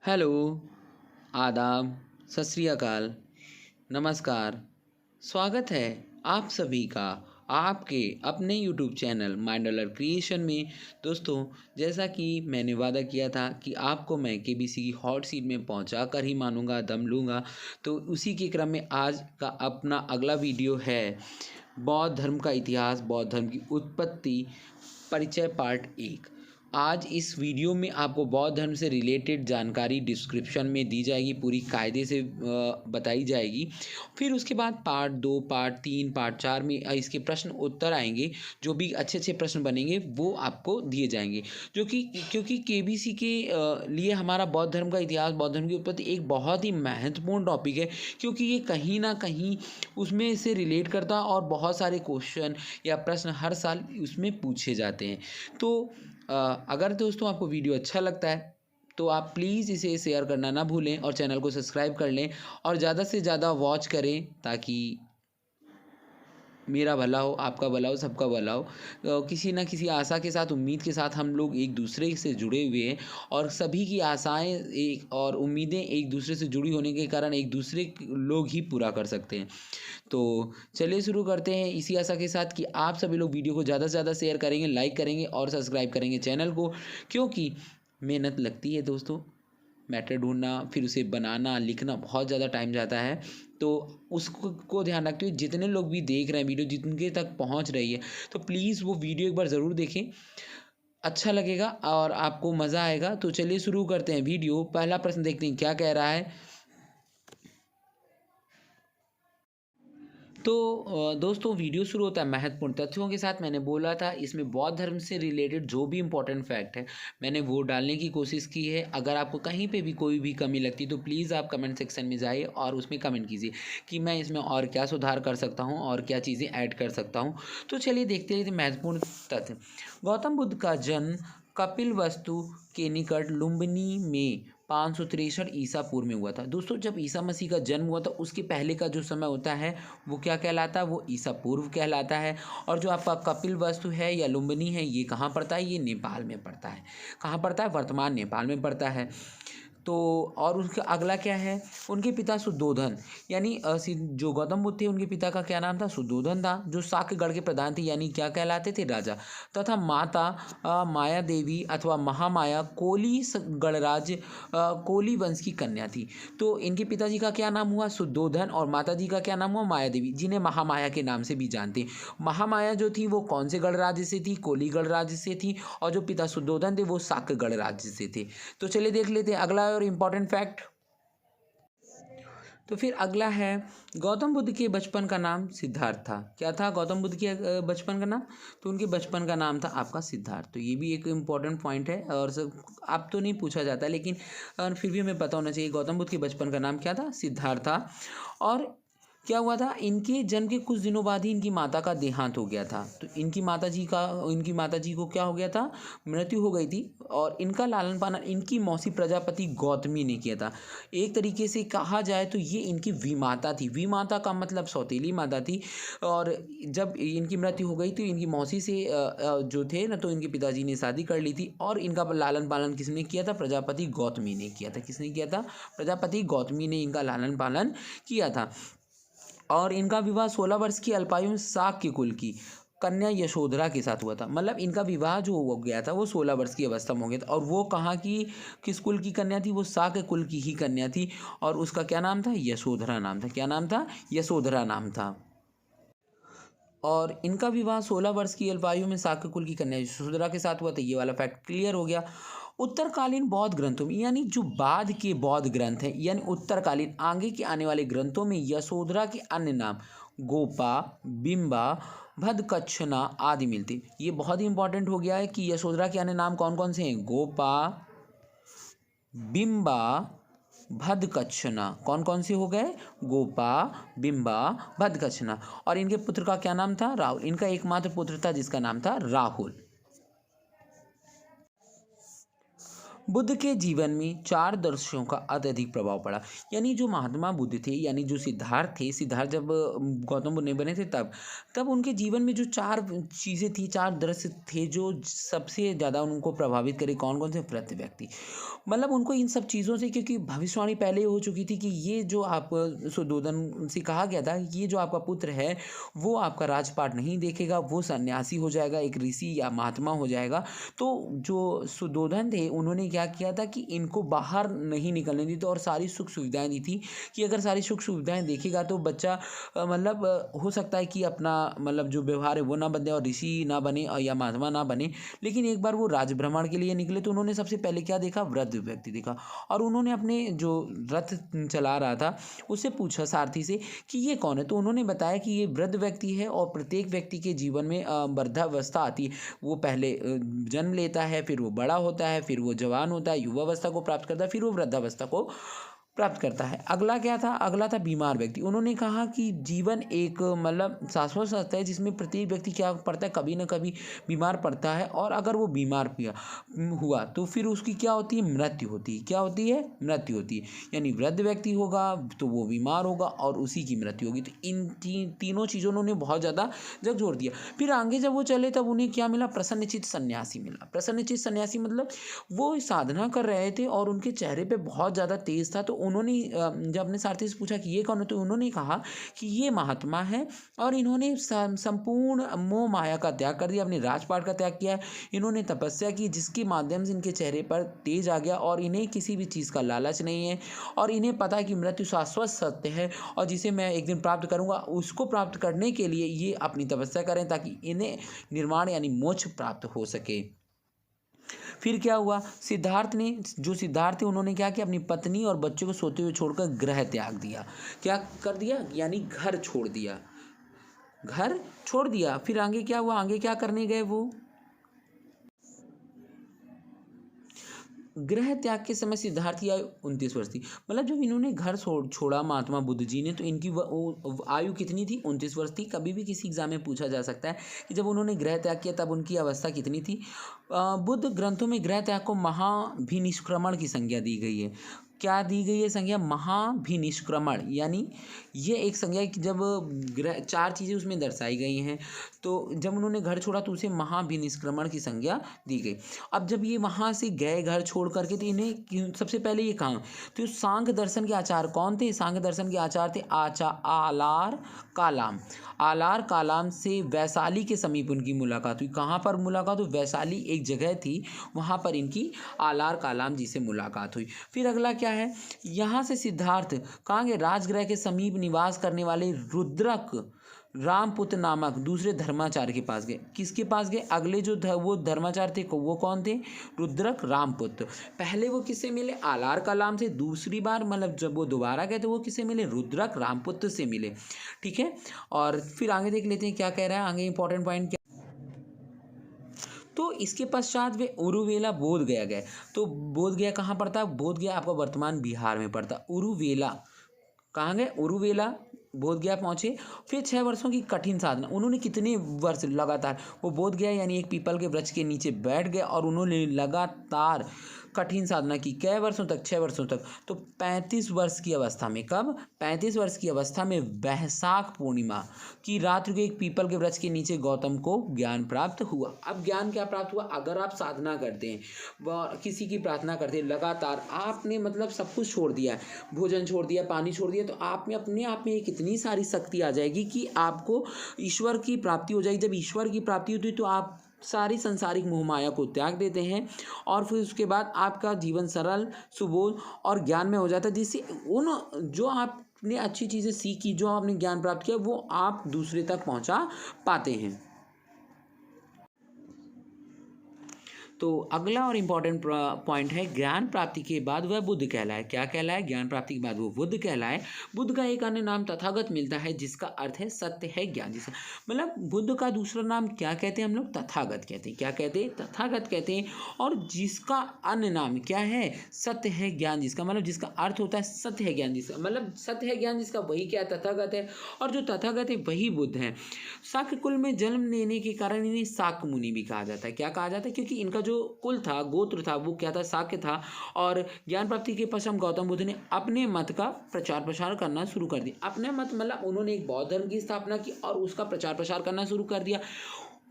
Hello, आदाब, सत श्री अकाल, नमस्कार। स्वागत है आप सभी का आपके अपने YouTube channel mind dollar creation में। दोस्तों, जैसा कि मैंने वादा किया था कि आपको मैं केबीसी की हॉट सीट में पहुंचा कर ही मानूंगा, दम लूँगा, तो उसी के क्रम में आज का अपना अगला वीडियो है बौद्ध धर्म का इतिहास, बौद्ध धर्म की उत्पत्ति, परिचय पार्ट 1। आज इस वीडियो में आपको बौद्ध धर्म से रिलेटेड जानकारी डिस्क्रिप्शन में दी जाएगी, पूरी कायदे से बताई जाएगी। फिर उसके बाद पार्ट 2, पार्ट 3, पार्ट 4 में इसके प्रश्न उत्तर आएंगे। जो भी अच्छे अच्छे प्रश्न बनेंगे वो आपको दिए जाएंगे, जो कि क्योंकि केबीसी के लिए हमारा बौद्ध धर्म का इतिहास, बौद्ध धर्म की उत्पत्ति एक बहुत ही महत्वपूर्ण टॉपिक है, क्योंकि ये कहीं ना कहीं उसमें से रिलेट करता है और बहुत सारे क्वेश्चन या प्रश्न हर साल उसमें पूछे जाते हैं। तो अगर दोस्तों आपको वीडियो अच्छा लगता है तो आप प्लीज़ इसे शेयर करना ना भूलें और चैनल को सब्सक्राइब कर लें और ज़्यादा से ज़्यादा वॉच करें, ताकि मेरा भला हो, आपका भला हो, सबका भला हो। किसी ना किसी आशा के साथ, उम्मीद के साथ हम लोग एक दूसरे से जुड़े हुए हैं और सभी की आशाएं एक और उम्मीदें एक दूसरे से जुड़ी होने के कारण एक दूसरे लोग ही पूरा कर सकते हैं। तो चलिए शुरू करते हैं इसी आशा के साथ कि आप सभी लोग वीडियो को ज़्यादा से ज़्यादा शेयर करेंगे, लाइक करेंगे और सब्सक्राइब करेंगे चैनल को, क्योंकि मेहनत लगती है दोस्तों। मैटर ढूंढना, फिर उसे बनाना, लिखना बहुत ज़्यादा टाइम जाता है। तो उसको ध्यान रखते हुए जितने लोग भी देख रहे हैं वीडियो, जिनके तक पहुंच रही है, तो प्लीज़ वो वीडियो एक बार ज़रूर देखें। अच्छा लगेगा और आपको मज़ा आएगा। तो चलिए शुरू करते हैं वीडियो। पहला प्रश्न देखते हैं क्या कह रहा है। तो दोस्तों, वीडियो शुरू होता है महत्वपूर्ण तथ्यों के साथ। मैंने बोला था इसमें बौद्ध धर्म से रिलेटेड जो भी इंपॉर्टेंट फैक्ट है मैंने वो डालने की कोशिश की है। अगर आपको कहीं पे भी कोई भी कमी लगती है तो प्लीज़ आप कमेंट सेक्शन में जाइए और उसमें कमेंट कीजिए कि मैं इसमें और क्या सुधार कर सकता हूँ और क्या चीज़ें ऐड कर सकता हूँ। तो चलिए देखते हैं महत्वपूर्ण तथ्य। गौतम बुद्ध का जन्म कपिलवस्तु के निकट लुम्बिनी में 563 ईसा पूर्व में हुआ था। दोस्तों, जब ईसा मसीह का जन्म हुआ था उसके पहले का जो समय होता है वो क्या कहलाता है, वो ईसा पूर्व कहलाता है। और जो आपका कपिलवस्तु है या लुम्बिनी है, ये कहाँ पड़ता है, ये नेपाल में पड़ता है। कहाँ पड़ता है, वर्तमान नेपाल में पड़ता है। तो और उसका अगला क्या है, उनके पिता सुद्धोधन, यानी जो गौतम बुद्ध थे उनके पिता का क्या नाम था, सुद्धोधन था, जो शाक्यगढ़ के प्रधान थे, यानी क्या कहलाते थे, राजा। तथा माता माया देवी अथवा महामाया गणराज्य कोली वंश की कन्या थी। तो इनके पिताजी का क्या नाम हुआ, सुद्धोधन, और माता जी का क्या नाम हुआ, माया देवी, जिन्हें महामाया के नाम से भी जानते हैं। महामाया जो थी वो कौन से गणराज्य से थी, कोली गणराज्य से थी, और जो पिता सुद्धोधन थे वो शाक्य गणराज्य से थे। तो चलिए देख लेते हैं अगला और इम्पॉर्टेंट फैक्ट। तो फिर अगला है, गौतम बुद्ध के बचपन का नाम सिद्धार्थ था। क्या था गौतम बुद्ध के बचपन का नाम, तो उनके बचपन का नाम था आपका सिद्धार्थ। तो ये भी एक इम्पॉर्टेंट पॉइंट है और सब आप तो नहीं पूछा जाता, लेकिन फिर भी हमें पता होना चाहिए गौतम बुद्ध के बचपन का नाम क्या था, सिद्धार्थ था। और क्या हुआ था, इनके जन्म के कुछ दिनों बाद ही इनकी माता का देहांत हो गया था। तो इनकी माता जी को क्या हो गया था, मृत्यु हो गई थी। और इनका लालन पालन इनकी मौसी प्रजापति गौतमी ने किया था। एक तरीके से कहा जाए तो ये इनकी विमाता थी। विमाता का मतलब सौतेली माता थी। और जब इनकी मृत्यु हो गई तो इनकी मौसी से जो थे ना, तो इनके पिताजी ने शादी कर ली थी। और इनका लालन पालन किसने किया था, प्रजापति गौतमी ने किया था। किसने किया था, प्रजापति गौतमी ने इनका लालन पालन किया था। और इनका विवाह 16 वर्ष की अल्पायु में शाक्य कुल की कन्या यशोधरा के साथ हुआ था। मतलब इनका विवाह जो हो गया था वो 16 वर्ष की अवस्था में हो गया था। और वो कहाँ की, किस कुल की कन्या थी, वो शाक्य कुल की ही कन्या थी। और उसका क्या नाम था, यशोधरा नाम था। क्या नाम था, यशोधरा नाम था। और इनका विवाह 16 वर्ष की अल्पायु में शाक्य कुल की कन्या यशोधरा के साथ हुआ था। ये वाला फैक्ट क्लियर हो गया। उत्तरकालीन बौद्ध ग्रंथों में, यानी जो बाद के बौद्ध ग्रंथ हैं, यानी उत्तरकालीन आगे के आने वाले ग्रंथों में यशोधरा के अन्य नाम गोपा, बिंबा, भद्दकच्छना आदि मिलते। ये बहुत ही इंपॉर्टेंट हो गया है कि यशोधरा के अन्य नाम कौन कौन से हैं, गोपा, बिंबा, भद्दकच्छना। कौन कौन से हो गए, गोपा, बिंबा, भद्दकच्छना। और इनके पुत्र का क्या नाम था, राहुल। इनका एकमात्र पुत्र था जिसका नाम था राहुल। बुद्ध के जीवन में चार दर्शनों का अत्यधिक प्रभाव पड़ा। यानी जो महात्मा बुद्ध थे, यानी जो सिद्धार्थ थे, सिद्धार्थ जब गौतम बुद्ध नहीं बने थे तब तब उनके जीवन में जो चार चीज़ें थी, चार दृश्य थे जो सबसे ज़्यादा उनको प्रभावित करे। कौन कौन से? वृद्ध व्यक्ति। मतलब उनको इन सब चीज़ों से, क्योंकि भविष्यवाणी पहले हो चुकी थी कि ये जो आप सुद्धोधन से कहा गया था, ये जो आपका पुत्र है वो आपका राजपाट नहीं देखेगा, वो सन्यासी हो जाएगा, एक ऋषि या महात्मा हो जाएगा। तो जो सुद्धोधन थे उन्होंने क्या किया था कि इनको बाहर नहीं निकलने दी, तो और सारी सुख सुविधाएं दी थी कि अगर सारी सुख सुविधाएं देखेगा तो बच्चा मतलब हो सकता है कि अपना मतलब जो व्यवहार है वो ना बदले और ऋषि ना बने और या महात्मा ना बने। लेकिन एक बार वो राजभ्रमण के लिए निकले तो उन्होंने सबसे पहले क्या देखा? वृद्ध व्यक्ति देखा। और उन्होंने अपने जो रथ चला रहा था उससे पूछा सारथी से कि ये कौन है, तो उन्होंने बताया कि ये वृद्ध व्यक्ति है और प्रत्येक व्यक्ति के जीवन में वृद्धावस्था आती है। वो पहले जन्म लेता है, फिर वो बड़ा होता है, फिर वो जवान होता है, युवावस्था को प्राप्त करता है, फिर वो वृद्धावस्था को प्राप्त करता है। अगला क्या था? अगला था बीमार व्यक्ति। उन्होंने कहा कि जीवन एक मतलब शाश्वत सत्य है जिसमें प्रत्येक व्यक्ति क्या पड़ता है? कभी ना कभी बीमार पड़ता है, और अगर वो बीमार हुआ तो फिर उसकी क्या होती है? मृत्यु होती है। क्या होती है? मृत्यु होती है। यानी वृद्ध व्यक्ति होगा तो वो बीमार होगा और उसी की मृत्यु होगी। तो इन तीनों चीज़ों ने उन्हें बहुत ज़्यादा जग जोड़ दिया। फिर आगे जब वो चले तब उन्हें क्या मिला? प्रसन्नचित्त सन्यासी मिला। प्रसन्नचित्त सन्यासी मतलब वो साधना कर रहे थे और उनके चेहरे पे बहुत ज़्यादा तेज था। तो उन्होंने जब अपने सारथी से पूछा कि ये कौन है, तो उन्होंने कहा कि ये महात्मा है और इन्होंने संपूर्ण मोह माया का त्याग कर दिया, अपने राजपाट का त्याग किया है। इन्होंने तपस्या की जिसके माध्यम से इनके चेहरे पर तेज आ गया और इन्हें किसी भी चीज़ का लालच नहीं है और इन्हें पता है कि मृत्यु शाश्वत सत्य है और जिसे मैं एक दिन प्राप्त करूंगा, उसको प्राप्त करने के लिए ये अपनी तपस्या करें ताकि इन्हें निर्वाण यानी मोक्ष प्राप्त हो सके। फिर क्या हुआ? सिद्धार्थ थे उन्होंने क्या किया? अपनी पत्नी और बच्चों को सोते हुए छोड़कर गृह त्याग दिया। क्या कर दिया? यानी घर छोड़ दिया। घर छोड़ दिया। फिर आगे क्या हुआ? आगे क्या करने गए वो? गृह त्याग के समय सिद्धार्थ की आयु 29 वर्ष थी। मतलब जब इन्होंने घर छोड़ा महात्मा बुद्ध जी ने, तो इनकी आयु कितनी थी? 29 वर्ष थी। कभी भी किसी एग्जाम में पूछा जा सकता है कि जब उन्होंने गृह त्याग किया तब उनकी अवस्था कितनी थी। बुद्ध ग्रंथों में गृह त्याग को महाभिनिष्क्रमण की संज्ञा दी गई है। क्या दी गई है संज्ञा? महाभिनिष्क्रमण। यानी ये एक संज्ञा है कि जब चार चीज़ें उसमें दर्शाई गई हैं, तो जब उन्होंने घर छोड़ा तो उसे महाभिनिष्क्रमण की संज्ञा दी गई। अब जब ये वहाँ से गए घर छोड़ करके, तो इन्हें सबसे पहले ये कहाँ? तो सांख्य दर्शन के आचार्य कौन थे? सांख्य दर्शन के आचार्य थे आलार कालाम। आलार कालाम से वैशाली के समीप उनकी मुलाकात हुई। कहाँ पर मुलाकात हुई? वैशाली एक जगह थी, वहाँ पर इनकी आलार कालाम जी से मुलाकात हुई। फिर अगला क्या है? यहाँ से सिद्धार्थ कहाँ गए? राजगृह के समीप निवास करने वाले रुद्रक रामपुत्र नामक दूसरे धर्माचार्य के पास गए। किसके पास गए? अगले जो वो धर्माचार्य थे वो कौन थे? रुद्रक रामपुत्र। पहले वो किससे मिले? आलार कलाम से। दूसरी बार मतलब जब वो दोबारा गए तो वो किससे मिले? रुद्रक रामपुत्र से मिले। ठीक है, और फिर आगे देख लेते हैं क्या कह रहा है आगे। इंपॉर्टेंट पॉइंट क्या? तो इसके पश्चात वे उरुवेला बोध गया गए। तो बोध गया कहाँ पड़ता है? बोध गया आपका वर्तमान बिहार में पड़ता। उरुवेला कहाँ गए? उरुवेला बोध गया पहुँचे। फिर 6 वर्षों की कठिन साधना। उन्होंने कितने वर्ष लगातार? वो बोध गया यानी एक पीपल के वृक्ष के नीचे बैठ गए और उन्होंने लगातार कठिन साधना की। कै वर्षों तक? 6 वर्षों तक। तो 35 वर्ष की अवस्था में, कब? 35 वर्ष की अवस्था में वैशाख पूर्णिमा की रात्रि को एक पीपल के वृक्ष के नीचे गौतम को ज्ञान प्राप्त हुआ। अब ज्ञान क्या प्राप्त हुआ? अगर आप साधना करते हैं व किसी की प्रार्थना करते हैं लगातार, आपने मतलब सब कुछ छोड़ दिया है, भोजन छोड़ दिया, पानी छोड़ दिया, तो आप में अपने आप में एक इतनी सारी शक्ति आ जाएगी कि आपको ईश्वर की प्राप्ति हो जाएगी। जब ईश्वर की प्राप्ति होती है तो आप सारी संसारिक मोह माया को त्याग देते हैं और फिर उसके बाद आपका जीवन सरल, सुबोध और ज्ञान में हो जाता है, जिससे उन जो आपने अच्छी चीज़ें सीखी, जो आपने ज्ञान प्राप्त किया, वो आप दूसरे तक पहुंचा पाते हैं। तो अगला और इम्पॉर्टेंट पॉइंट है, ज्ञान प्राप्ति के बाद वह बुद्ध कहलाए। क्या कहलाए? ज्ञान प्राप्ति के बाद वो बुद्ध कहलाए। बुद्ध का एक अन्य नाम तथागत मिलता है जिसका अर्थ है सत्य है, ज्ञान। जिसका मतलब बुद्ध का दूसरा नाम क्या कहते हैं हम लोग? तथागत कहते हैं। क्या कहते हैं? तथागत कहते हैं। और जिसका अन्य नाम क्या है? सत्य है, ज्ञान। जिसका मतलब जिसका अर्थ होता है सत्य है, ज्ञान। जिसका मतलब सत्य है, ज्ञान, जिसका वही क्या है? तथागत है। और जो तथागत है वही बुद्ध है। शाक्य कुल में जन्म लेने के कारण इन्हें शाक्य मुनि भी कहा जाता है। क्या कहा जाता है? क्योंकि इनका जो कुल था, गोत्र था, वो क्या था, शाक्य था। और ज्ञान प्राप्ति के पश्चात गौतम बुद्ध ने अपने मत का प्रचार प्रसार करना शुरू कर दिया। अपने मत मतलब उन्होंने एक बौद्ध धर्म की स्थापना की और उसका प्रचार प्रसार करना शुरू कर दिया।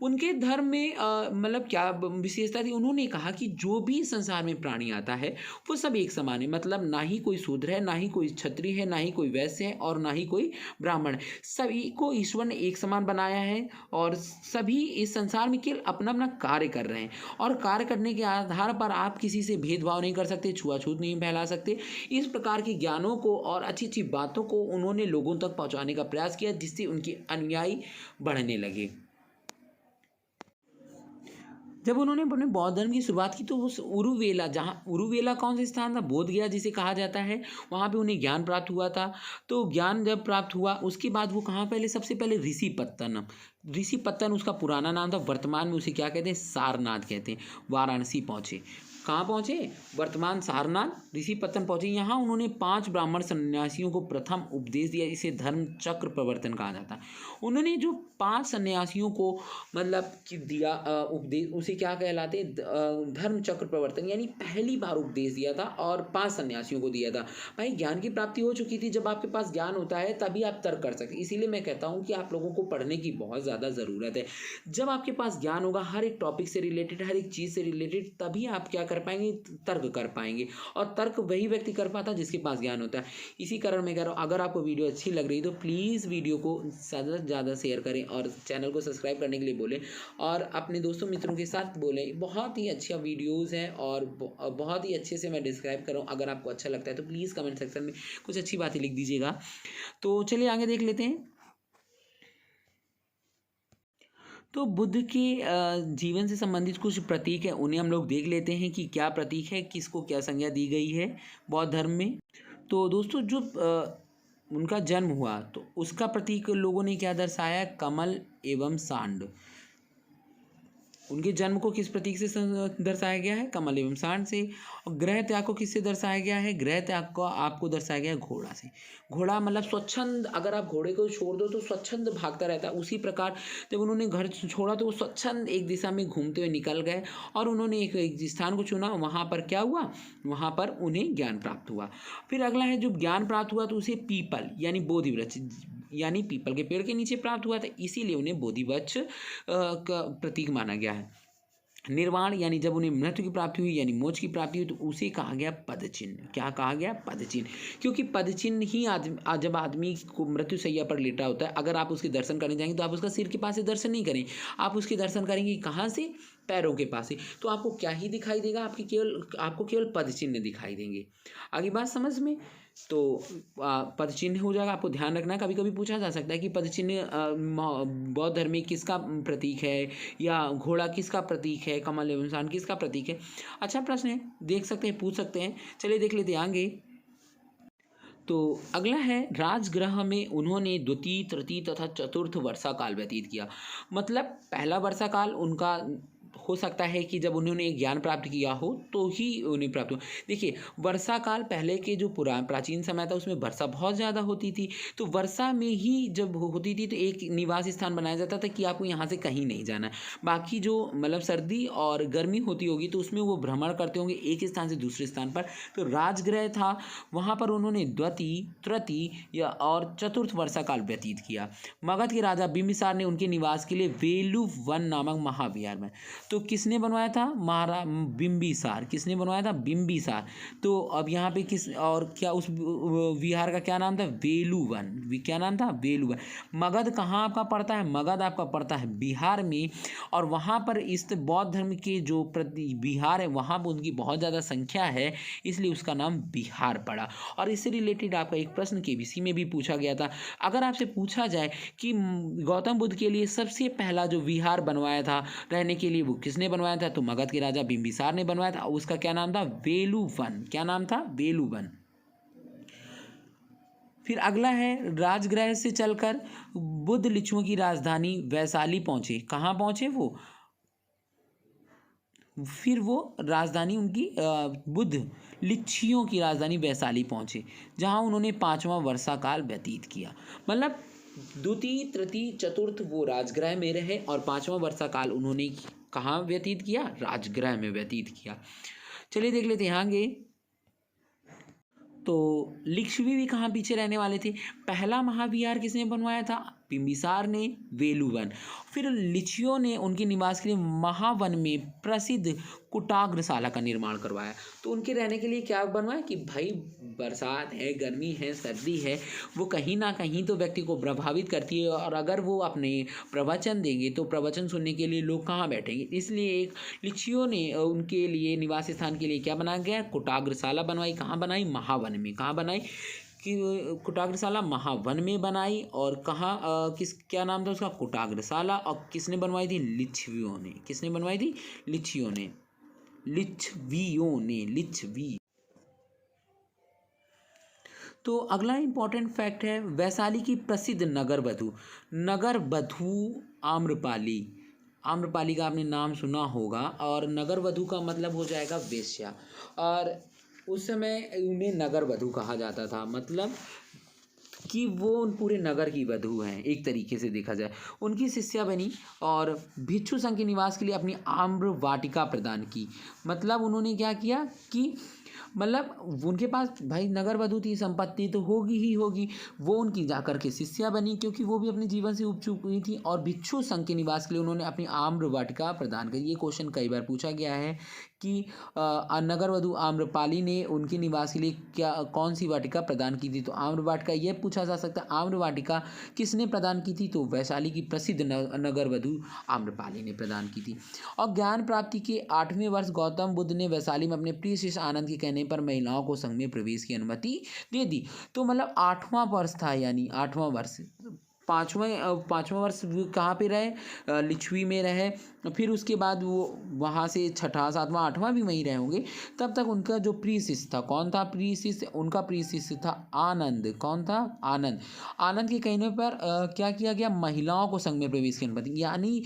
उनके धर्म में मतलब क्या विशेषता थी, उन्होंने कहा कि जो भी संसार में प्राणी आता है वो सब एक समान है, मतलब ना ही कोई शूद्र है, ना ही कोई क्षत्रिय है, ना ही कोई वैश्य है और ना ही कोई ब्राह्मण है। सभी को ईश्वर ने एक समान बनाया है और सभी इस संसार में केवल अपना अपना कार्य कर रहे हैं और कार्य करने के आधार पर आप किसी से भेदभाव नहीं कर सकते, छुआछूत नहीं फैला सकते। इस प्रकार के ज्ञानों को और अच्छी अच्छी बातों को उन्होंने लोगों तक पहुँचाने का प्रयास किया, जिससे उनके अनुयायी बढ़ने लगे। जब उन्होंने अपने बौद्ध धर्म की शुरुआत की तो उस उरुवेला, जहाँ उरुवेला कौन सा स्थान था, बोध गया जिसे कहा जाता है, वहाँ पे उन्हें ज्ञान प्राप्त हुआ था। तो ज्ञान जब प्राप्त हुआ उसके बाद वो कहाँ, पहले सबसे पहले ऋषिपत्तन उसका पुराना नाम था, वर्तमान में उसे क्या कहते हैं, सारनाथ कहते हैं। वाराणसी पहुँचे, कहाँ पहुँचे, वर्तमान सारनाथ ऋषिपत्तन पहुँचे। यहाँ उन्होंने 5 ब्राह्मण सन्यासियों को प्रथम उपदेश दिया, इसे धर्म चक्र प्रवर्तन कहा जाता है। उन्होंने जो 5 सन्यासियों को मतलब कि दिया उपदेश, उसे क्या कहलाते, धर्म चक्र प्रवर्तन, यानी पहली बार उपदेश दिया था और 5 सन्यासियों को दिया था। भाई ज्ञान की प्राप्ति हो चुकी थी, जब आपके पास ज्ञान होता है तभी आप तर्क कर सकते। इसीलिए मैं कहता हूँ कि आप लोगों को पढ़ने की बहुत ज़्यादा ज़रूरत है। जब आपके पास ज्ञान होगा हर एक टॉपिक से रिलेटेड, हर एक चीज़ से रिलेटेड, तभी आप क्या कर पाएंगे, तर्क कर पाएंगे। और तर्क वही व्यक्ति कर पाता है जिसके पास ज्ञान होता है। इसी कारण मैं कह रहा हूँ, अगर आपको वीडियो अच्छी लग रही है तो प्लीज़ वीडियो को ज़्यादा से ज़्यादा शेयर करें और चैनल को सब्सक्राइब करने के लिए बोलें और अपने दोस्तों मित्रों के साथ बोलें। बहुत ही अच्छा वीडियोज़ हैं और बहुत ही अच्छे से मैं डिस्क्राइब कर रहा हूँ। अगर आपको अच्छा लगता है तो प्लीज़ कमेंट सेक्शन में कुछ अच्छी बातें लिख दीजिएगा। तो चलिए आगे देख लेते हैं। तो बुद्ध के जीवन से संबंधित कुछ प्रतीक हैं, उन्हें हम लोग देख लेते हैं कि क्या प्रतीक है, किसको क्या संज्ञा दी गई है बौद्ध धर्म में। तो दोस्तों जो उनका जन्म हुआ तो उसका प्रतीक लोगों ने क्या दर्शाया, कमल एवं सांड। उनके जन्म को किस प्रतीक से दर्शाया गया है, कमल एवं सांड से। और ग्रह त्याग को किससे दर्शाया गया है, ग्रह त्याग को आपको दर्शाया गया है घोड़ा से। घोड़ा मतलब स्वच्छंद, अगर आप घोड़े को छोड़ दो तो स्वच्छंद भागता रहता है, उसी प्रकार जब उन्होंने घर छोड़ा तो वो स्वच्छंद एक दिशा में घूमते हुए निकल गए और उन्होंने एक स्थान को चुना, वहाँ पर क्या हुआ, वहाँ पर उन्हें ज्ञान प्राप्त हुआ। फिर अगला है, जब ज्ञान प्राप्त हुआ तो उसे पीपल यानी बोधि वृक्ष यानी पीपल के पेड़ के नीचे प्राप्त हुआ था, इसीलिए उन्हें बोधि वृक्ष का प्रतीक माना गया है। निर्वाण यानी जब उन्हें मृत्यु की प्राप्ति हुई यानी मोक्ष की प्राप्ति हुई तो उसे कहा गया पद चिन्ह। क्या कहा गया, पद चिन्ह, क्योंकि पद चिन्ह ही जब आदमी को मृत्यु शैया पर लेटा होता है, अगर आप उसके दर्शन करने जाएंगे तो आप उसका सिर के पास से दर्शन नहीं करेंगे, आप उसके दर्शन करेंगे कहाँ से, पैरों के पास से। तो आपको क्या ही दिखाई देगा, आपको केवल पद चिन्ह दिखाई देंगे। आगे बात समझ में, तो पद चिन्ह हो जाएगा। आपको ध्यान रखना है, कभी कभी पूछा जा सकता है कि पद चिन्ह बौद्ध धर्म में किसका प्रतीक है या घोड़ा किसका प्रतीक है, कमल एवं सांड किसका प्रतीक है। अच्छा प्रश्न है, देख सकते हैं, पूछ सकते हैं। चलिए देख लेते हैं आगे। तो अगला है, राजगृह में उन्होंने द्वितीय, तृतीय तथा चतुर्थ वर्षा काल व्यतीत किया। मतलब पहला वर्षा काल उनका हो सकता है कि जब उन्होंने ज्ञान प्राप्त किया हो तो ही उन्हें प्राप्त हो। देखिए वर्षा काल पहले के जो प्राचीन समय था उसमें वर्षा बहुत ज़्यादा होती थी, तो वर्षा में ही जब होती थी तो एक निवास स्थान बनाया जाता था कि आपको यहाँ से कहीं नहीं जाना है। बाकी जो मतलब सर्दी और गर्मी होती होगी तो उसमें वो भ्रमण करते होंगे एक स्थान से दूसरे स्थान पर। तो राजगृह था, वहाँ पर उन्होंने द्वितीय, तृतीय या और चतुर्थ वर्षा काल व्यतीत किया। मगध के राजा बिंबिसार ने उनके निवास के लिए वेलु वन नामक महाविहार में, तो किसने बनवाया था, बिंबिसार। किसने बनवाया था, बिंबिसार। तो अब यहाँ पे किस और क्या, उस विहार का क्या नाम था, वेलुवन। क्या नाम था, वेलुवन। मगध कहाँ आपका पड़ता है, मगध आपका पड़ता है बिहार में, और वहाँ पर इस बौद्ध धर्म के जो बिहार है वहाँ पर उनकी बहुत ज़्यादा संख्या है, इसलिए उसका नाम बिहार पड़ा। और इससे रिलेटेड आपका एक प्रश्न केबीसी में भी पूछा गया था। अगर आपसे पूछा जाए कि गौतम बुद्ध के लिए सबसे पहला जो विहार बनवाया था रहने के लिए वो किसने बनवाया था, तो मगध के राजा बिंबिसार ने बनवाया था। उसका क्या नाम था, वेलुवन। क्या नाम था, वेलुवन। फिर अगला है, राजगृह से चलकर बुद्ध लिच्छुओं की राजधानी वैशाली पहुंचे। कहाँ पहुंचे वो, फिर वो राजधानी उनकी बुद्ध लिच्छियों की राजधानी वैशाली पहुंचे, जहां उन्होंने 5वां वर्षा काल व्यतीत किया। मतलब द्वितीय, तृतीय, चतुर्थ वो राजगृह में रहे और 5वां वर्षा काल उन्होंने कहाँ व्यतीत किया? राजगृह में व्यतीत किया। चलिए देख लेते हैं आगे। तो लिच्छवी भी कहाँ पीछे रहने वाले थे? पहला महाविहार किसने बनवाया था? बिंबिसार ने वेलुवन। फिर लिच्छवियों ने उनके निवास के लिए महावन में प्रसिद्ध कुटाग्रशाला का निर्माण करवाया। तो उनके रहने के लिए क्या बनवाया कि भाई बरसात है, गर्मी है, सर्दी है, वो कहीं ना कहीं तो व्यक्ति को प्रभावित करती है, और अगर वो अपने प्रवचन देंगे तो प्रवचन सुनने के लिए लोग कहाँ बैठेंगे, इसलिए एक लिच्छवियों ने उनके लिए निवास स्थान के लिए क्या बनाया गया? कुटाग्रशाला बनवाई। कहाँ बनाई? महावन में। कहाँ बनाई? कि कुटाग्रशाला महावन में बनाई। और कहाँ क्या नाम था उसका? कुटाग्रशाला। और किसने बनवाई थी? लिच्छवियों ने। किसने बनवाई थी? लिच्छवियों ने। लिच्छवी। तो अगला इंपॉर्टेंट फैक्ट है वैशाली की प्रसिद्ध नगर वधु। नगर वधु आम्रपाली। आम्रपाली का आपने नाम सुना होगा, और नगर वधु का मतलब हो जाएगा वेश्या। और उस समय उन्हें नगर वधु कहा जाता था, मतलब कि वो उन पूरे नगर की वधु हैं एक तरीके से देखा जाए। उनकी शिष्या बनी और भिक्षु संघ के निवास के लिए अपनी आम्र वाटिका प्रदान की। मतलब उन्होंने क्या किया कि मतलब उनके पास भाई नगर वधु थी, संपत्ति तो होगी ही होगी, वो उनकी जाकर के शिष्या बनी, क्योंकि वो भी अपने जीवन से उब चुकी थी। और भिक्षु संघ के निवास के लिए उन्होंने अपनी आम्र वाटिका प्रदान करी। ये क्वेश्चन कई बार पूछा गया है कि नगर वधु आम्रपाली ने उनके निवास के लिए क्या कौन सी वाटिका प्रदान की थी? तो आम्र वाटिका ये पूछा जा सकता है। आम्र वाटिका किसने प्रदान की थी? तो वैशाली की प्रसिद्ध नगर वधु आम्रपाली ने प्रदान की थी। और ज्ञान प्राप्ति के 8वें वर्ष गौतम बुद्ध ने वैशाली में अपने प्रिय शिष्य आनंद के कहने पर महिलाओं को संघ में प्रवेश की अनुमति दे दी। तो मतलब 8वां वर्ष था, यानी 8वां वर्ष। पाँचवां वर्ष कहाँ पे रहे? लिच्छवी में रहे। फिर उसके बाद वो वहाँ से छठा, सातवां, आठवां भी वहीं रहे होंगे। तब तक उनका जो प्रिय शिष्य था, कौन था प्रिय शिष्य? उनका प्रिय शिष्य था आनंद। कौन था? आनंद। आनंद के कहने पर क्या किया गया? महिलाओं को संघ में प्रवेश की अनुमति। यानी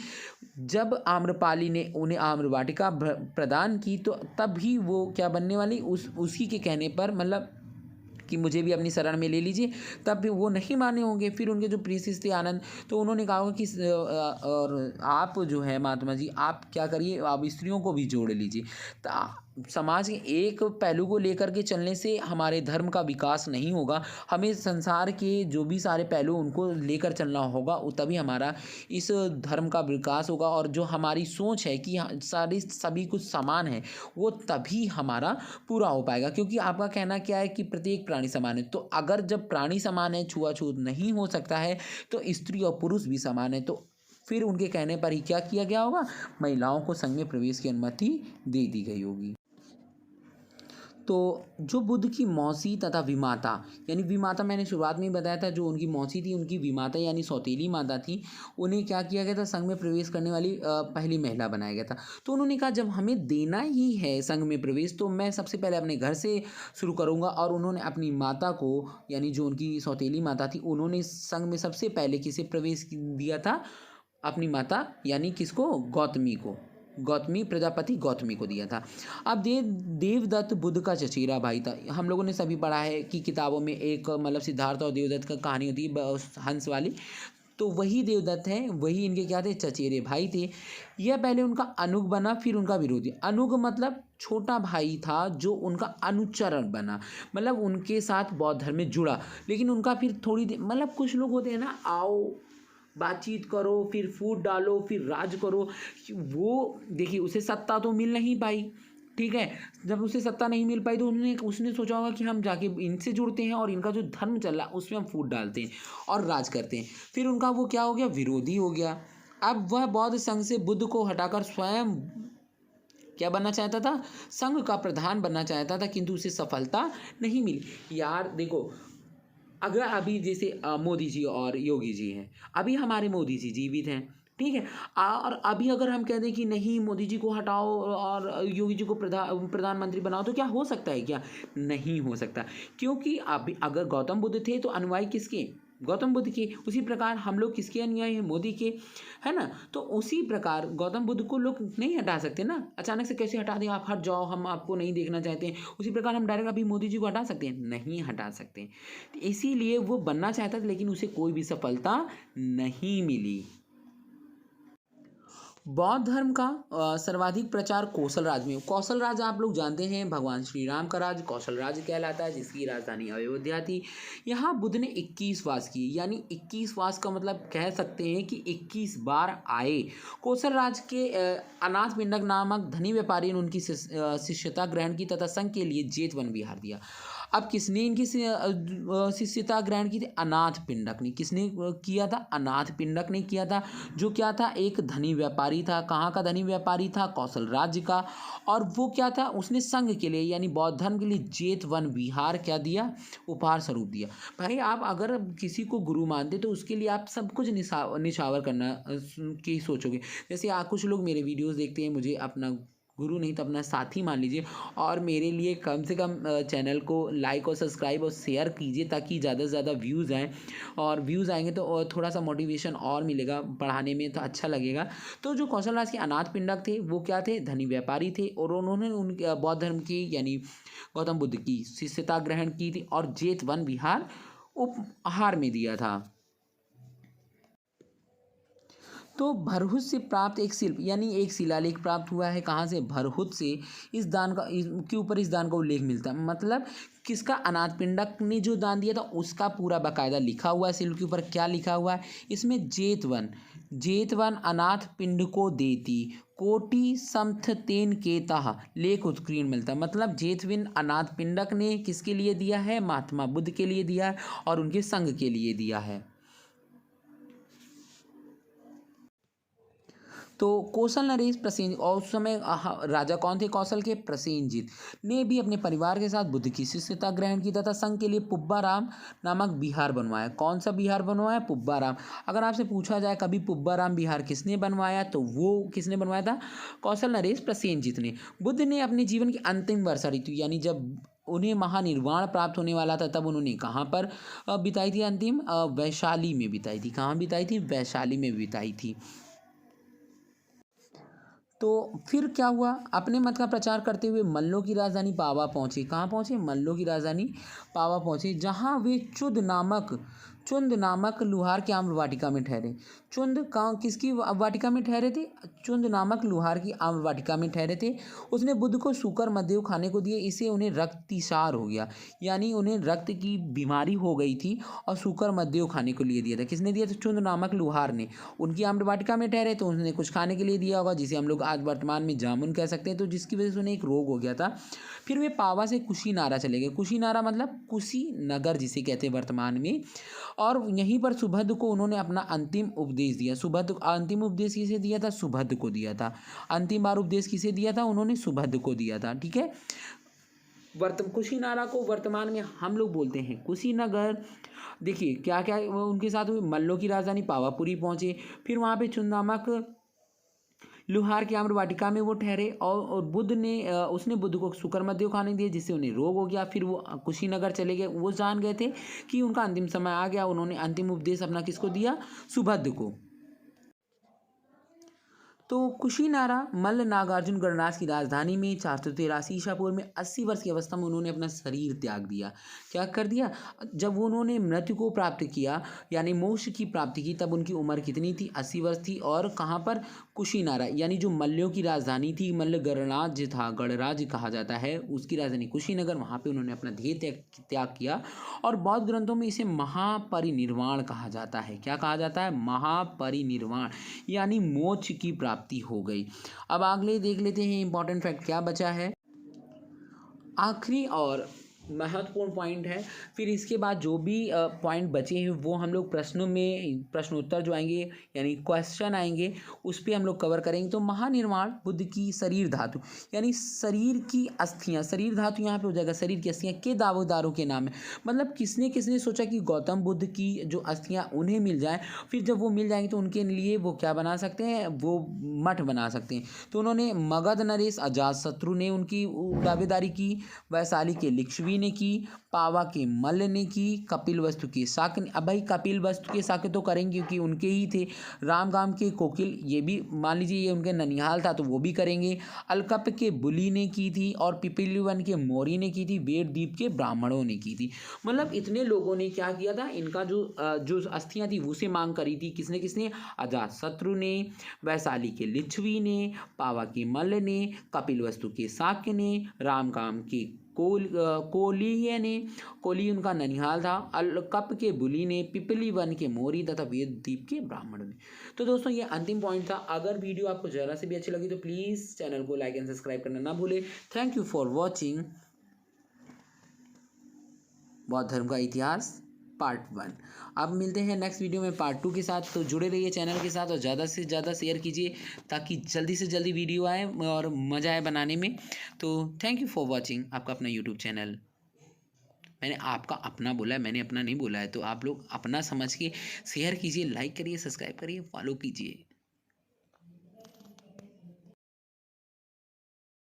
जब आम्रपाली ने उन्हें आम्र वाटिका प्रदान की, तो तभी वो क्या बनने वाली? उसी के कहने पर, मतलब कि मुझे भी अपनी शरण में ले लीजिए, तब भी वो नहीं माने होंगे। फिर उनके जो प्रिय शिष्य थे आनंद, तो उन्होंने कहा होगा कि और आप जो है महात्मा जी, आप क्या करिए, आप स्त्रियों को भी जोड़ लीजिए। समाज के एक पहलू को लेकर के चलने से हमारे धर्म का विकास नहीं होगा। हमें संसार के जो भी सारे पहलू उनको लेकर चलना होगा, तभी हमारा इस धर्म का विकास होगा। और जो हमारी सोच है कि सभी कुछ समान है, वो तभी हमारा पूरा हो पाएगा। क्योंकि आपका कहना क्या है कि प्रत्येक प्राणी समान है, तो अगर जब प्राणी समान है, छुआछूत नहीं हो सकता है, तो स्त्री और पुरुष भी समान है। तो फिर उनके कहने पर ही क्या किया गया होगा? महिलाओं को संघ में प्रवेश की अनुमति दे दी गई होगी। तो जो बुद्ध की मौसी तथा विमाता, यानी विमाता मैंने शुरुआत में ही बताया था, जो उनकी मौसी थी, उनकी विमाता यानी सौतेली माता थी, उन्हें क्या किया गया था? संघ में प्रवेश करने वाली पहली महिला बनाया गया था। तो उन्होंने कहा जब हमें देना ही है संघ में प्रवेश, तो मैं सबसे पहले अपने घर से शुरू करूँगा। और उन्होंने अपनी माता को, यानी जो उनकी सौतेली माता थी, उन्होंने संघ में सबसे पहले किसे प्रवेश दिया था? अपनी माता, यानी किसको? गौतमी को। गौतमी प्रजापति गौतमी को दिया था। अब देवदत्त बुद्ध का चचेरा भाई था। हम लोगों ने सभी पढ़ा है कि किताबों में एक मतलब सिद्धार्थ और देवदत्त का कहानी होती है हंस वाली, तो वही देवदत्त है, वही इनके क्या थे? चचेरे भाई थे। यह पहले उनका अनुग बना, फिर उनका विरोधी। अनुग मतलब छोटा भाई था जो उनका अनुचरण बना, मतलब उनके साथ बौद्ध धर्म में जुड़ा। लेकिन उनका फिर थोड़ी देर, मतलब कुछ लोग होते हैं ना, आओ बातचीत करो, फिर फूट डालो, फिर राज करो। वो देखिए उसे सत्ता तो मिल नहीं पाई, ठीक है। जब उसे सत्ता नहीं मिल पाई तो उसने सोचा होगा कि हम जाके इनसे जुड़ते हैं और इनका जो धर्म चल रहा है उसमें हम फूट डालते हैं और राज करते हैं। फिर उनका वो क्या हो गया? विरोधी हो गया। अब वह बौद्ध संघ से बुद्ध को हटाकर स्वयं क्या बनना चाहता था? संघ का प्रधान बनना चाहता था, किंतु उसे सफलता नहीं मिली। यार देखो, अगर अभी जैसे मोदी जी और योगी जी हैं, अभी हमारे मोदी जी जीवित हैं, ठीक है। और अभी अगर हम कह दें कि नहीं मोदी जी को हटाओ और योगी जी को प्रधानमंत्री बनाओ, तो क्या हो सकता है? क्या नहीं हो सकता। क्योंकि अभी अगर गौतम बुद्ध थे तो अनुयायी किसके? गौतम बुद्ध के। उसी प्रकार हम लोग किसके अनुयायी हैं? मोदी के, है ना। तो उसी प्रकार गौतम बुद्ध को लोग नहीं हटा सकते ना, अचानक से कैसे हटा दें? आप हट जाओ, हम आपको नहीं देखना चाहते हैं। उसी प्रकार हम डायरेक्ट अभी मोदी जी को हटा सकते हैं? नहीं हटा सकते। इसीलिए वो बनना चाहता था, लेकिन उसे कोई भी सफलता नहीं मिली। बौद्ध धर्म का सर्वाधिक प्रचार कौशल राज्य में। कौशल राज्य आप लोग जानते हैं भगवान श्री राम का राज्य कौशल राज्य कहलाता है, जिसकी राजधानी अयोध्या थी। यहाँ बुद्ध ने 21 वास किए, यानी 21 वास का मतलब कह सकते हैं कि 21 बार आए। कौशल राज्य के अनाथ पिंडक नामक धनी व्यापारी ने उनकी शिष्यता ग्रहण की तथा संघ के लिए जेतवन विहार दिया। अब किसने इनकी शिष्यता ग्रहण की थी? अनाथ पिंडक ने। किसने किया था? अनाथ पिंडक ने किया था, जो क्या था? एक धनी व्यापारी था। कहाँ का धनी व्यापारी था? कौशल राज्य का। और वो क्या था? उसने संघ के लिए यानी बौद्ध धर्म के लिए जेतवन विहार क्या दिया? उपहार स्वरूप दिया। भाई आप अगर किसी को गुरु मानते तो उसके लिए आप सब कुछ निछावर करना की सोचोगे। जैसे कुछ लोग मेरे वीडियोस देखते हैं, मुझे अपना गुरु नहीं तो अपना साथी मान लीजिए, और मेरे लिए कम से कम चैनल को लाइक और सब्सक्राइब और शेयर कीजिए ताकि ज़्यादा से ज़्यादा व्यूज़ आएँ, और व्यूज़ आएंगे तो और थोड़ा सा मोटिवेशन और मिलेगा पढ़ाने में, तो अच्छा लगेगा। तो जो कौशल राज के अनाथ पिंडक थे वो क्या थे? धनी व्यापारी थे, और उन्होंने उनके बौद्ध धर्म की यानी गौतम बुद्ध की शिष्यता ग्रहण की थी और जेतवन विहार उपहार में दिया था। तो भरहुत से प्राप्त एक शिल्प यानी एक शिलालेख प्राप्त हुआ है। कहाँ से? भरहुत से। इस दान का के ऊपर इस दान का उल्लेख मिलता है, मतलब किसका? अनाथ पिंडक ने जो दान दिया था उसका पूरा बाकायदा लिखा हुआ है। शिल्प के ऊपर क्या लिखा हुआ है? इसमें जेतवन जेतवन अनाथ पिंड को देती कोटि समथ तेन के तह लेख उत्कीर्ण मिलता है, मतलब जेतवन अनाथ पिंडक ने किसके लिए दिया है? महात्मा बुद्ध के लिए दिया है और उनके संघ के लिए दिया है। तो कौशल नरेश प्रसेन, और उस समय राजा कौन थे कौशल के? प्रसेनजित ने भी अपने परिवार के साथ बुद्ध की शिष्यता ग्रहण की तथा संघ के लिए पुब्बाराम नामक बिहार बनवाया। कौन सा बिहार बनवाया? पुब्बाराम। अगर आपसे पूछा जाए कभी पुब्बाराम बिहार किसने बनवाया, तो वो किसने बनवाया था? कौशल नरेश प्रसेनजित ने। बुद्ध ने अपने जीवन की अंतिम वर्षा ऋतु यानी जब उन्हें महानिर्वाण प्राप्त होने वाला था तब उन्होंने कहाँ पर बिताई थी? अंतिम वैशाली में बिताई थी। कहाँ बिताई थी? वैशाली में बिताई थी। तो फिर क्या हुआ? अपने मत का प्रचार करते हुए मल्लों की राजधानी पावा पहुँचे। कहाँ पहुँचे? मल्लों की राजधानी पावा पहुँचे, जहाँ वे चुंद नामक लुहार की आम्र वाटिका में ठहरे। चुंद कहाँ किसकी वाटिका में ठहरे थे? चुंद नामक लुहार की आम्र वाटिका में ठहरे थे। उसने बुद्ध को सूकर मध्यु खाने को दिए, इससे उन्हें रक्तिसार हो गया, यानी उन्हें रक्त की बीमारी हो गई थी और सूकर मध्यु खाने को लिए दिया था। किसने दिया था? चुंद नामक लुहार ने। उनकी आम्र वाटिका में ठहरे तो उन्होंने कुछ खाने के लिए दिया होगा, जिसे हम लोग आज वर्तमान में जामुन कह सकते हैं, तो जिसकी वजह से उन्हें एक रोग हो गया था। फिर वे पावा से कुशीनारा चले गए। कुशीनारा मतलब कुशीनगर जिसे कहते हैं वर्तमान में, और यहीं पर सुभद्र को उन्होंने अपना अंतिम उपदेश दिया। सुभद्र अंतिम उपदेश किसे दिया था? सुभद्र को दिया था। अंतिम बार उपदेश किसे दिया था? उन्होंने सुभद्र को दिया था। ठीक है। कुशीनारा को वर्तमान में हम लोग बोलते हैं कुशीनगर। देखिए क्या क्या उनके साथ हुए। मल्लों की राजधानी पावापुरी पहुंचे, फिर वहाँ पे चुन नामक लुहार की आम्र वाटिका में वो ठहरे, और बुद्ध ने उसने बुद्ध को शुकर मध्य खाने दिए, जिससे उन्हें रोग हो गया। फिर वो कुशीनगर चले गए। वो जान गए थे कि उनका अंतिम समय आ गया। उन्होंने अंतिम उपदेश अपना किसको दिया? सुभद्र को। तो कुशीनारा मल्ल नागार्जुन गणराज की राजधानी में 483 ईसा पूर्व में 80 वर्ष की अवस्था में उन्होंने अपना शरीर त्याग दिया। क्या कर दिया? जब उन्होंने मृत्यु को प्राप्त किया यानी मोक्ष की प्राप्ति की, तब उनकी उम्र कितनी थी? 80 वर्ष थी। और कहाँ पर? कुशीनारा यानी जो मल्लों की राजधानी थी, मल्ल गणराज्य था, गणराज्य कहा जाता है, उसकी राजधानी कुशीनगर, वहाँ पर उन्होंने अपना देह त्याग किया। और बौद्ध ग्रंथों में इसे महापरिनिर्वाण कहा जाता है। क्या कहा जाता है? महापरिनिर्वाण, यानी मोक्ष की प्राप्ति हो गई। अब अगले देख लेते हैं इंपॉर्टेंट फैक्ट क्या बचा है। आखिरी और महत्वपूर्ण पॉइंट है। फिर इसके बाद जो भी पॉइंट बचे हैं वो हम लोग प्रश्नों में प्रश्नोत्तर जो आएंगे यानी क्वेश्चन आएंगे उस पर हम लोग कवर करेंगे। तो महानिर्वाण बुद्ध की शरीर धातु यानी शरीर की अस्थियां, शरीर धातु यहाँ पे हो जाएगा शरीर की अस्थियां के दावेदारों के नाम है। मतलब किसने किसने सोचा कि गौतम बुद्ध की जो अस्थियां उन्हें मिल जाए, फिर जब वो मिल जाएंगी तो उनके लिए वो क्या बना सकते हैं? वो मठ बना सकते हैं। तो उन्होंने मगध नरेश अजातशत्रु ने उनकी दावेदारी की, वैशाली के लिच्छवी किसने की, पावा के मल्ल ने की, कपिल वस्तु के शाक ने, अब भाई कपिल वस्तु के शाक तो करेंगे क्योंकि उनके ही थे। रामगाम के कोकिल, ये भी मान लीजिए ये उनके ननिहाल था तो वो भी करेंगे। अलकप के बुली ने की थी और पिपीलीवन के मौर्य ने की थी, वेदद्वीप के ब्राह्मणों ने की थी। मतलब इतने लोगों ने क्या किया था, इनका जो अस्थियां थी उसे मांग करी थी। किसने किसने, अजातशत्रु ने, वैशाली के लिच्छवी ने, पावा के मल्ल ने, कपिल वस्तु के शाक्य ने, रामगाम के कोलीय ने, कोली उनका ननिहाल था, अलकप के बुली ने, पिपली वन के मौर्य तथा वेदद्वीप के ब्राह्मणों ने। तो दोस्तों ये अंतिम पॉइंट था। अगर वीडियो आपको जरा से भी अच्छी लगी तो प्लीज़ चैनल को लाइक एंड सब्सक्राइब करना ना भूले। थैंक यू फॉर वॉचिंग बौद्ध धर्म का इतिहास पार्ट 1। अब मिलते हैं नेक्स्ट वीडियो में पार्ट 2 के साथ। तो जुड़े रहिए चैनल के साथ और ज़्यादा से ज़्यादा शेयर कीजिए ताकि जल्दी से जल्दी वीडियो आए और मज़ा आए बनाने में। तो थैंक यू फॉर वॉचिंग आपका अपना यूट्यूब चैनल। मैंने आपका अपना बोला है, मैंने अपना नहीं बोला है, तो आप लोग अपना समझ के शेयर कीजिए, लाइक करिए, सब्सक्राइब करिए, फॉलो कीजिए।